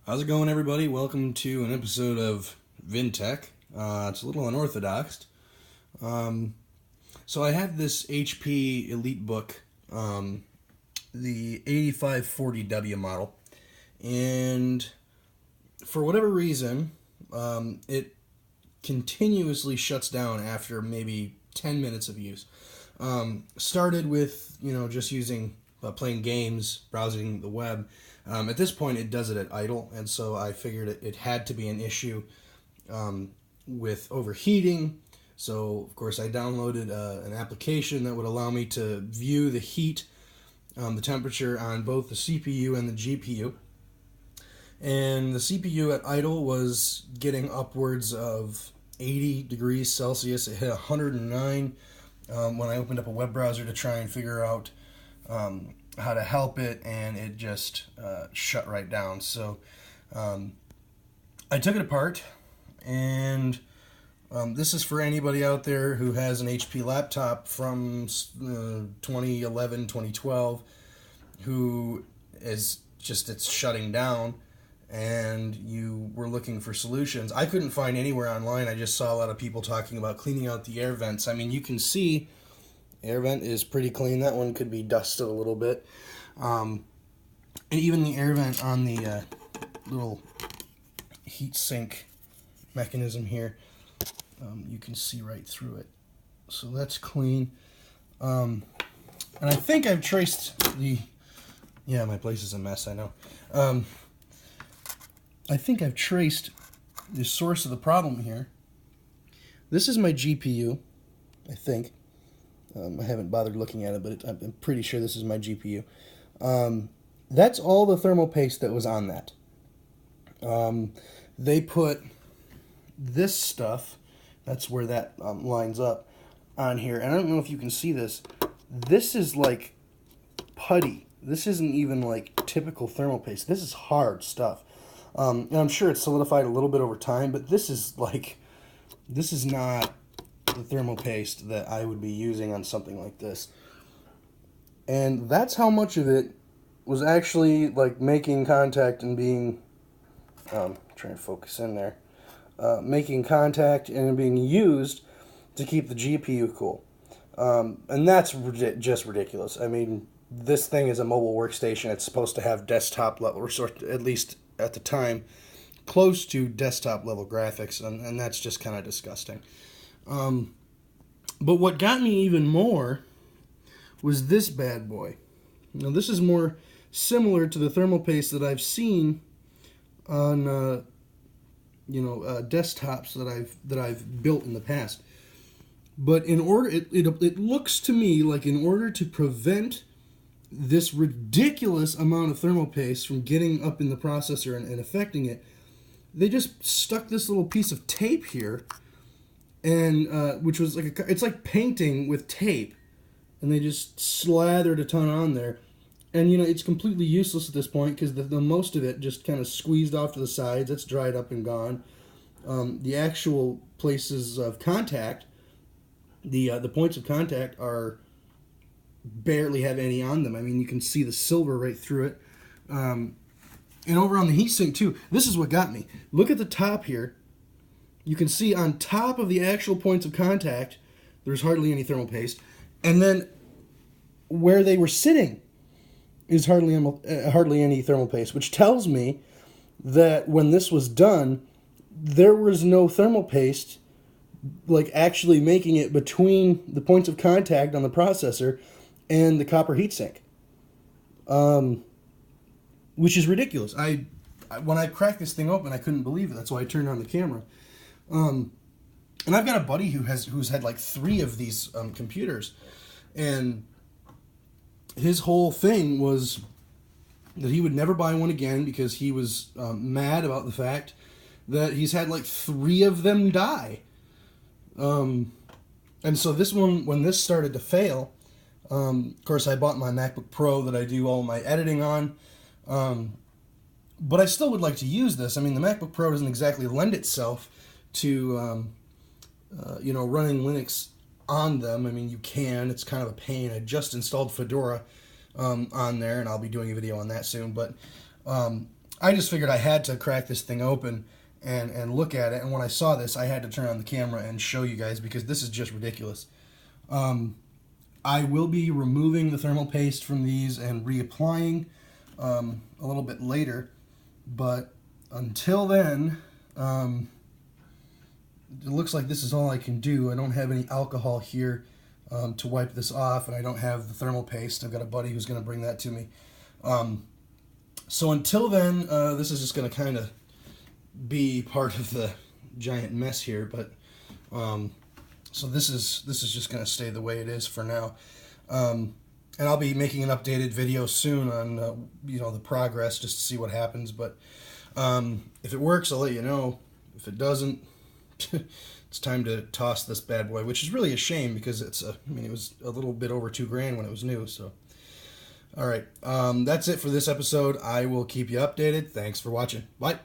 How's it going, everybody? Welcome to an episode of VinTech. It's a little unorthodox. So I have this HP Elitebook, the 8540W model, and for whatever reason, it continuously shuts down after maybe 10 minutes of use. Started with, just using, playing games, browsing the web. At this point, it does it at idle, and so I figured it had to be an issue with overheating. So, of course, I downloaded an application that would allow me to view the heat, the temperature on both the CPU and the GPU. And the CPU at idle was getting upwards of 80 degrees Celsius. It hit 109 when I opened up a web browser to try and figure out how to help it, and it just shut right down. So I took it apart, and this is for anybody out there who has an HP laptop from 2011, 2012, who is just, it's shutting down, and you were looking for solutions. I couldn't find anywhere online. I just saw a lot of people talking about cleaning out the air vents. I mean, you can see air vent is pretty clean. That one could be dusted a little bit. And even the air vent on the little heat sink mechanism here, you can see right through it. So that's clean. And I think I've traced the... Yeah, my place is a mess, I know. I think I've traced the source of the problem here. This is my GPU, I think. I haven't bothered looking at it, but I'm pretty sure this is my GPU. That's all the thermal paste that was on that. They put this stuff, that's where that lines up, on here. And I don't know if you can see this. This is like putty. This isn't even like typical thermal paste. This is hard stuff. And I'm sure it's solidified a little bit over time, but this is not the thermal paste that I would be using on something like this. And that's how much of it was actually like making contact and being trying to focus in there, making contact and being used to keep the GPU cool. And that's just ridiculous. I mean, this thing is a mobile workstation. It's supposed to have desktop level, or at least at the time, close to desktop level graphics, and that's just kind of disgusting. But what got me even more was this bad boy. Now, this is more similar to the thermal paste that I've seen on desktops that I've built in the past. But in order, it looks to me like in order to prevent this ridiculous amount of thermal paste from getting up in the processor and affecting it, they just stuck this little piece of tape here, and which was like it's like painting with tape, and they just slathered a ton on there, and it's completely useless at this point because the most of it just kind of squeezed off to the sides. It's dried up and gone. The actual places of contact, the points of contact are barely have any on them. I mean, you can see the silver right through it. And over on the heatsink too, this is what got me. Look at the top here. You can see on top of the actual points of contact, there's hardly any thermal paste. And then where they were sitting is hardly any thermal paste, which tells me that when this was done, there was no thermal paste like actually making it between the points of contact on the processor and the copper heatsink, which is ridiculous. When I cracked this thing open, I couldn't believe it. That's why I turned on the camera. And I've got a buddy who's had like 3 of these computers, and his whole thing was that he would never buy one again because he was mad about the fact that he's had like 3 of them die. And so this one, when this started to fail, of course I bought my MacBook Pro that I do all my editing on, but I still would like to use this. I mean, the MacBook Pro doesn't exactly lend itself to, running Linux on them. I mean, you can. It's kind of a pain. I just installed Fedora on there, and I'll be doing a video on that soon. But I just figured I had to crack this thing open and look at it. And when I saw this, I had to turn on the camera and show you guys because this is just ridiculous. I will be removing the thermal paste from these and reapplying a little bit later. But until then, it looks like this is all I can do. I don't have any alcohol here to wipe this off, and I don't have the thermal paste. I've got a buddy who's going to bring that to me. So until then, this is just going to kind of be part of the giant mess here. But so this is just going to stay the way it is for now. And I'll be making an updated video soon on the progress, just to see what happens. But if it works, I'll let you know. If it doesn't, it's time to toss this bad boy, which is really a shame because it was a little bit over $2,000 when it was new. So, all right, that's it for this episode. I will keep you updated. Thanks for watching. Bye.